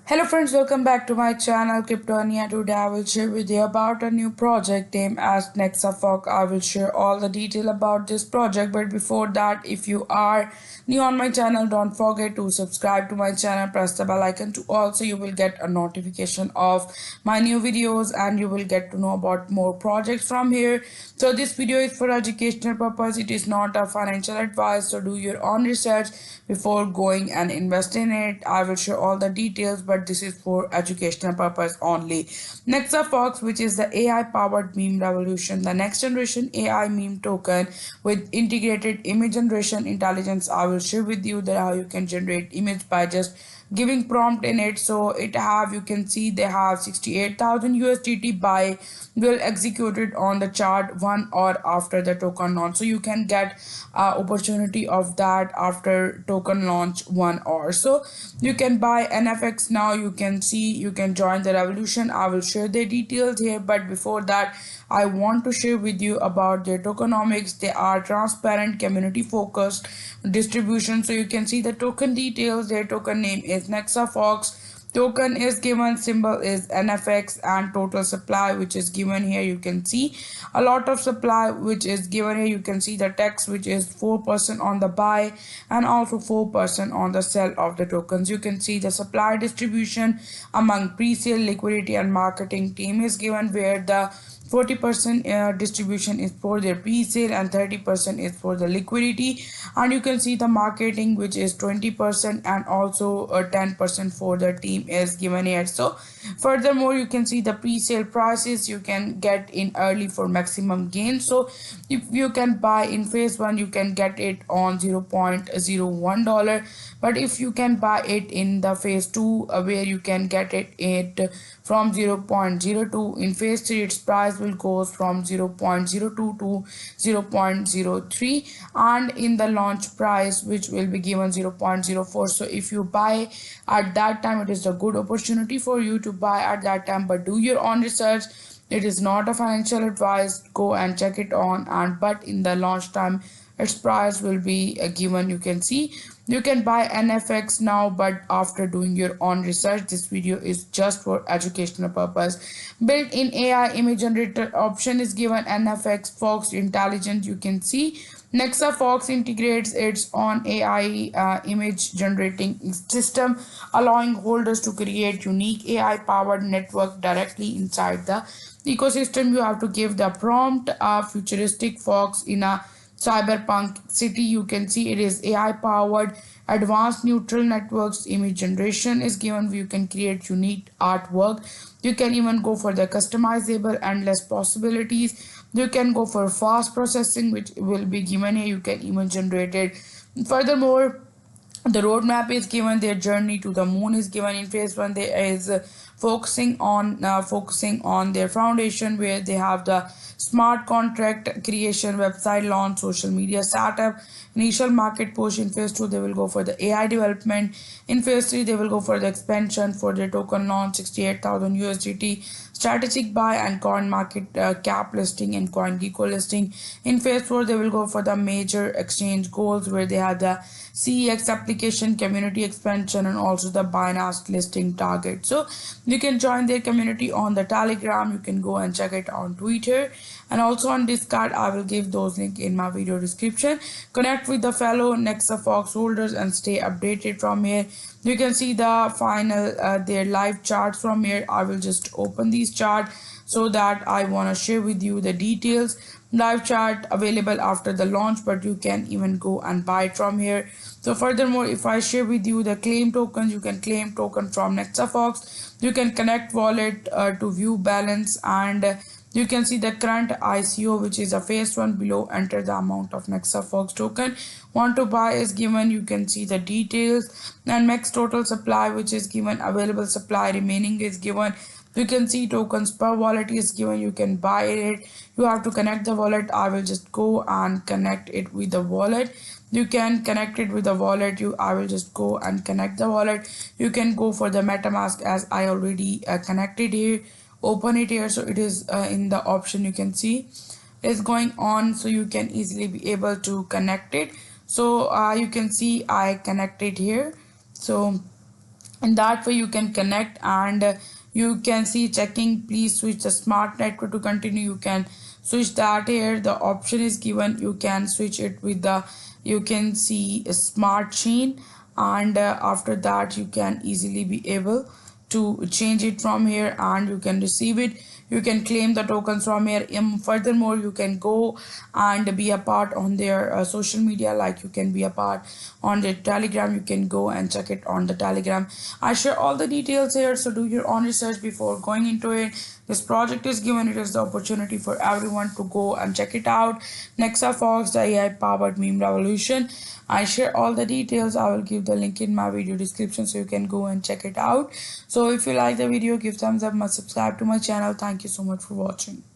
Hello friends, welcome back to my channel Kryptonia. Today I will share with you about a new project named as Nexafog. I will share all the detail about this project, but before that, if you are new on my channel, don't forget to subscribe to my channel, press the bell icon to also you will get a notification of my new videos and you will get to know about more projects from here. So this video is for educational purpose. It is not a financial advice, so do your own research before going and invest in it. I will share all the details, but this is for educational purpose only. Nexafox, which is the AI powered meme revolution, the next generation AI meme token with integrated image generation intelligence. I will share with you that how you can generate image by just giving prompt in it. So it have, you can see they have 68,000 USDT buy will executed on the chart 1 hour after the token launch. So you can get opportunity of that after token launch 1 hour. So you can buy NFX now. You can see, you can join the revolution. I will share the details here, but before that I want to share with you about their tokenomics. They are transparent, community focused distribution. So you can see the token details. Their token name is Nexafox. Token is given, symbol is NFX, and total supply which is given here. You can see a lot of supply which is given here. You can see the text which is 4% on the buy and also 4% on the sell of the tokens. You can see the supply distribution among pre-sale, liquidity and marketing team is given, where the 40% distribution is for their pre-sale and 30% is for the liquidity, and you can see the marketing which is 20% and also 10% for the team is given here. So furthermore, you can see the pre-sale prices you can get in early for maximum gain. So if you can buy in phase 1, you can get it on $0.01, but if you can buy it in the phase 2 where you can get it from 0.02, in phase 3 its price will goes from 0.02 to 0.03, and in the launch price which will be given 0.04. So if you buy at that time, it is a good opportunity for you to buy at that time, but do your own research. It is not a financial advice. Go and check it on, and but in the launch time its price will be given. You can see you can buy NFX now, but after doing your own research. This video is just for educational purpose. Built-in AI image generator option is given. NFX Fox Intelligent. You can see Nexafox integrates its own AI image generating system, allowing holders to create unique AI powered network directly inside the ecosystem. You have to give the prompt a futuristic fox in a cyberpunk city. You can see it is AI powered advanced neural networks. Image generation is given. You can create unique artwork. You can even go for the customizable endless possibilities. You can go for fast processing which will be given here. You can even generate it. Furthermore, the roadmap is given. Their journey to the moon is given. In phase 1 there is focusing on their foundation, where they have the smart contract creation, website launch, social media startup, initial market push. In phase 2 they will go for the AI development. In phase 3 they will go for the expansion for their token launch, 68,000 USDT strategic buy and coin market cap listing and CoinGecko listing. In phase 4 they will go for the major exchange goals, where they have the CEX application, community expansion, and also the Binance listing target. So you can join their community on the Telegram. You can go and check it on Twitter and also on Discord. I will give those links in my video description. Connect with the fellow Nexafox holders and stay updated from here. You can see the final their live charts from here. I will just open these chart so that I want to share with you the details. Live chart available after the launch, but you can even go and buy it from here. So furthermore, if I share with you the claim tokens, you can claim token from Nexafox. You can connect wallet to view balance, and you can see the current ICO which is a phase 1 below. Enter the amount of Nexafox token want to buy is given. You can see the details, and max total supply which is given. Available supply remaining is given. You can see tokens per wallet is given. You can buy it. You have to connect the wallet. I will just go and connect it with the wallet. You can connect it with the wallet. I will just go and connect the wallet. You can go for the MetaMask, as I already connected here. Open it here. So it is in the option. You can see is going on, so you can easily be able to connect it. So you can see I connected here. So and that way you can connect, and you can see checking please switch the smart network to continue. You can switch that here, the option is given. You can switch it with the, you can see a smart chain, and after that you can easily be able to change it from here, and you can receive it. You can claim the tokens from here. Furthermore, you can go and be a part on their social media, like you can be a part on their telegram. You can go and check it on the telegram. I share all the details here, so do your own research before going into it. This project is given, it is the opportunity for everyone to go and check it out. Nexa Fox, the AI powered meme revolution. I share all the details. I will give the link in my video description so you can go and check it out. So if you like the video, give thumbs up, must subscribe to my channel. Thank you so much for watching.